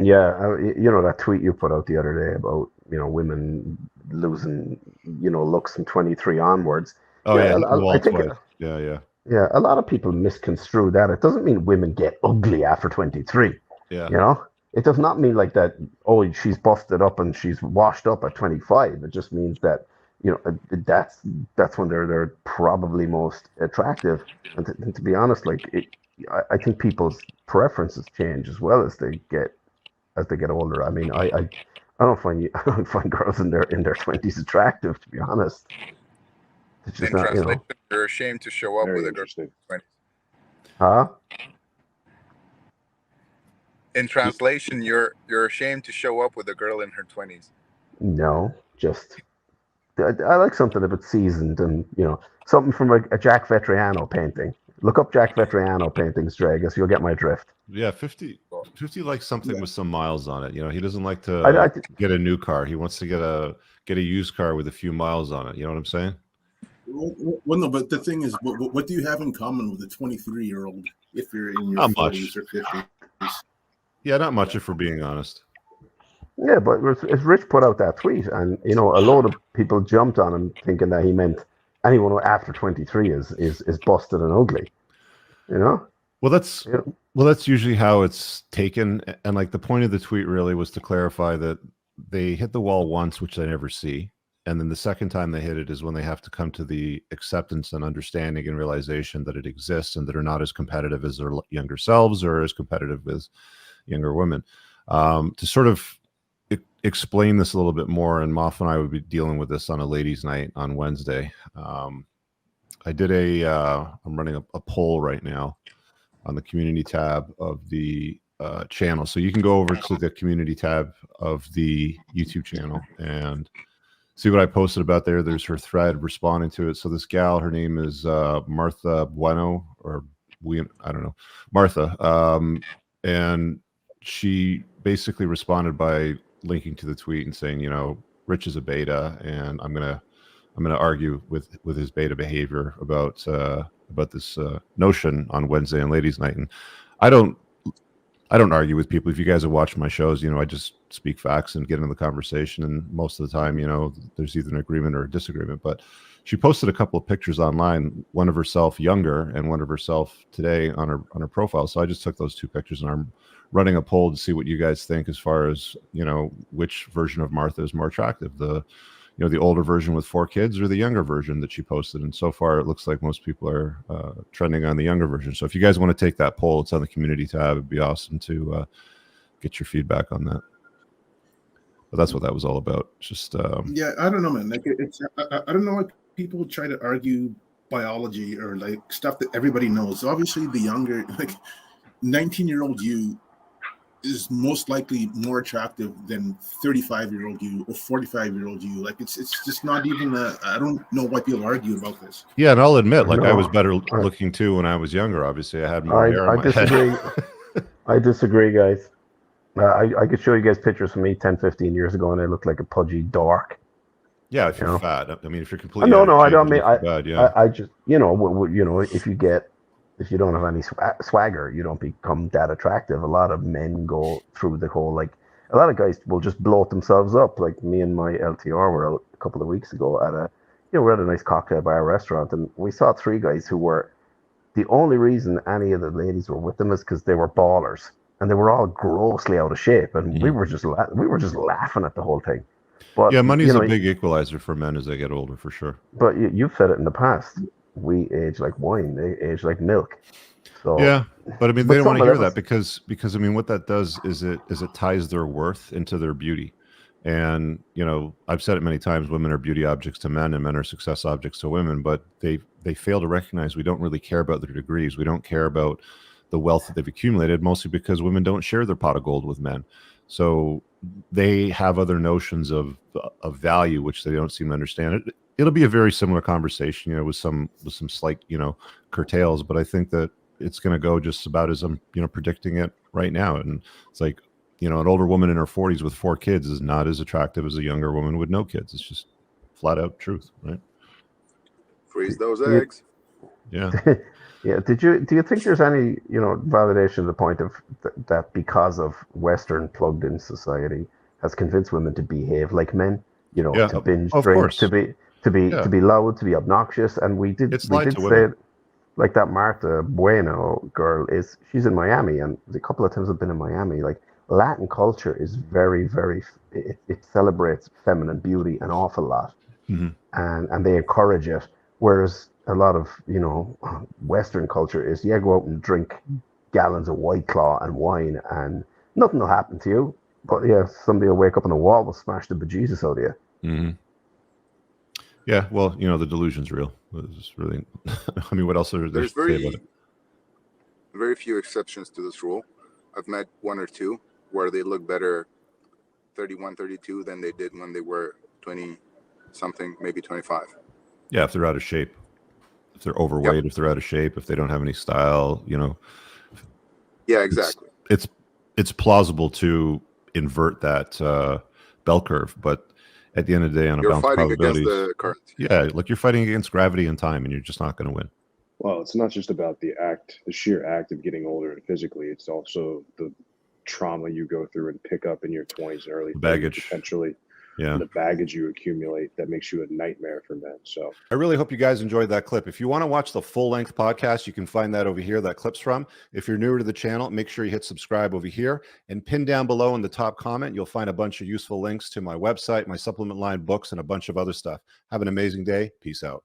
Yeah, that tweet you put out the other day about, women losing, looks from 23 onwards. Oh Yeah, yeah, hit the I wall think, twice. Yeah, yeah, yeah, a lot of people misconstrue that. It doesn't mean women get ugly after 23. yeah. You know, it does not mean like that. Oh, she's busted up and she's washed up at 25. It just means that, that's when they're probably most attractive. And to be honest, like I think people's preferences change as well as they get older. I mean, I don't find I don't find girls in their 20s attractive, to be honest. It's just In not, translation, you're ashamed to show up with Very a girl interesting. in her 20s. huh? In translation, you're ashamed to show up with a girl in her 20s. No, just I like something a bit seasoned and something from a Jack Vetriano painting. Look up Jack Vetriano paintings, Dragus. You'll get my drift. Yeah, 50, Cool. 50 likes something Yeah. with some miles on it. He doesn't like I, to I get a new car. He wants to get a used car with a few miles on it. You know what I'm saying? Well, no, but the thing is, what do you have in common with a 23-year-old if you're in your Not much. 40s or 50s? Yeah, not much if we're being honest. yeah, but it's Rich put out that tweet, and a load of people jumped on him thinking that he meant anyone after 23 is busted and ugly. You know? Well, that's Yeah. well, that's usually how it's taken. And like the point of the tweet really was to clarify that they hit the wall once, which they never see. And then the second time they hit it is when they have to come to the acceptance and understanding and realization that it exists and that are not as competitive as their younger selves or as competitive as younger women. To sort of explain this a little bit more, and Moff and I would be dealing with this on a ladies' night on Wednesday. I did I'm running a poll right now on the community tab of the channel. So you can go over to the community tab of the YouTube channel and see what I posted about there. There's her thread responding to it. So this gal, her name is Martha Bueno, or I don't know, Martha. And she basically responded by linking to the tweet and saying, Rich is a beta, and I'm gonna argue with his beta behavior about this notion on Wednesday and ladies' night. And I don't I don't argue with people. If you guys have watched my shows, I just speak facts and get into the conversation. And most of the time, there's either an agreement or a disagreement. But she posted a couple of pictures online, one of herself younger and one of herself today on her profile. So I just took those two pictures and I'm running a poll to see what you guys think as far as, which version of Martha is more attractive. The older version with 4 kids or the younger version that she posted. And so far, it looks like most people are trending on the younger version. So if you guys want to take that poll, it's on the community tab. It'd be awesome to get your feedback on that. But that's what that was all about. Just yeah, I don't know, man. Like I don't know why people try to argue biology or like stuff that everybody knows. Obviously, the younger, like 19-year-old you is most likely more attractive than 35-year-old you or 45-year-old you. Like it's just not even I don't know why people argue about this. Yeah, and I'll admit, like I was No, better I, looking too when I was younger. Obviously, I had more hair I on my head. disagree. I disagree, guys. I could show you guys pictures from me 10, 15 years ago, and I looked like a pudgy dork. Yeah, if You you're know? fat. I mean, if you're completely No, out of no, I shape, don't it mean. looks bad. Yeah. I just, if you don't have any swagger, you don't become that attractive. A lot of men go through the whole like. A lot of guys will just bloat themselves up. Like me and my LTR were out a couple of weeks ago at we're at a nice cocktail bar restaurant, and we saw 3 guys who were the only reason any of the ladies were with them is because they were ballers, and they were all grossly out of shape, and we were just laughing at the whole thing. But Yeah, money's a big equalizer for men as they get older, for sure. but you've said it in the past. We age like wine. They age like milk. So, Yeah, but I mean, they but don't want some to of hear them, that because I mean, what that does is it ties their worth into their beauty. And I've said it many times: women are beauty objects to men, and men are success objects to women. But they fail to recognize we don't really care about their degrees. We don't care about the wealth that they've accumulated, mostly because women don't share their pot of gold with men. So they have other notions of value which they don't seem to understand. It'll be a very similar conversation, with some slight curtails, but I think that it's going to go just about as I'm predicting it right now. And it's like an older woman in her 40s with 4 kids is not as attractive as a younger woman with no kids. It's just flat out truth, right? Freeze those you, eggs. Yeah. Yeah. Do you think there's any, validation to the point of that because of Western plugged in society has convinced women to behave like men, Yeah, to binge of drink, course. to Yeah, be loud, to be obnoxious, and it's we lied did to say women. it, like that Marta Bueno girl she's in Miami, and a couple of times I've been in Miami. Like Latin culture is very, very, it celebrates feminine beauty an awful lot, Hmm. and they encourage it. Whereas a lot of Western culture is, yeah, go out and drink gallons of White Claw and wine, and nothing will happen to you. But yeah, somebody will wake up and the wall will smash the bejesus out of you. Hmm. Yeah, well, the delusion's real. It's really, I mean, what else are there to There's say about it? very few exceptions to this rule. I've met one or two where they look better 31, 32 than they did when they were 20 something, maybe 25. Yeah, if they're out of shape, if they're Yep. overweight, if they're out of shape, if they don't have any style, Yeah, it's exactly. it's plausible to invert that bell curve, but at the end of the day, on a You're balance of fighting against probabilities, the current. yeah, like you're fighting against gravity and time, and you're just not going to win. Well, it's not just about the sheer act of getting older and physically. It's also the trauma you go through and pick up in your 20s and early 30s, Baggage. potentially. Yeah. And the baggage you accumulate that makes you a nightmare for men. So I really hope you guys enjoyed that clip. If you want to watch the full-length podcast, you can find that over here, that clip's from. If you're newer to the channel, make sure you hit subscribe over here, and pin down below in the top comment, you'll find a bunch of useful links to my website, my supplement line, books, and a bunch of other stuff. Have an amazing day. Peace out.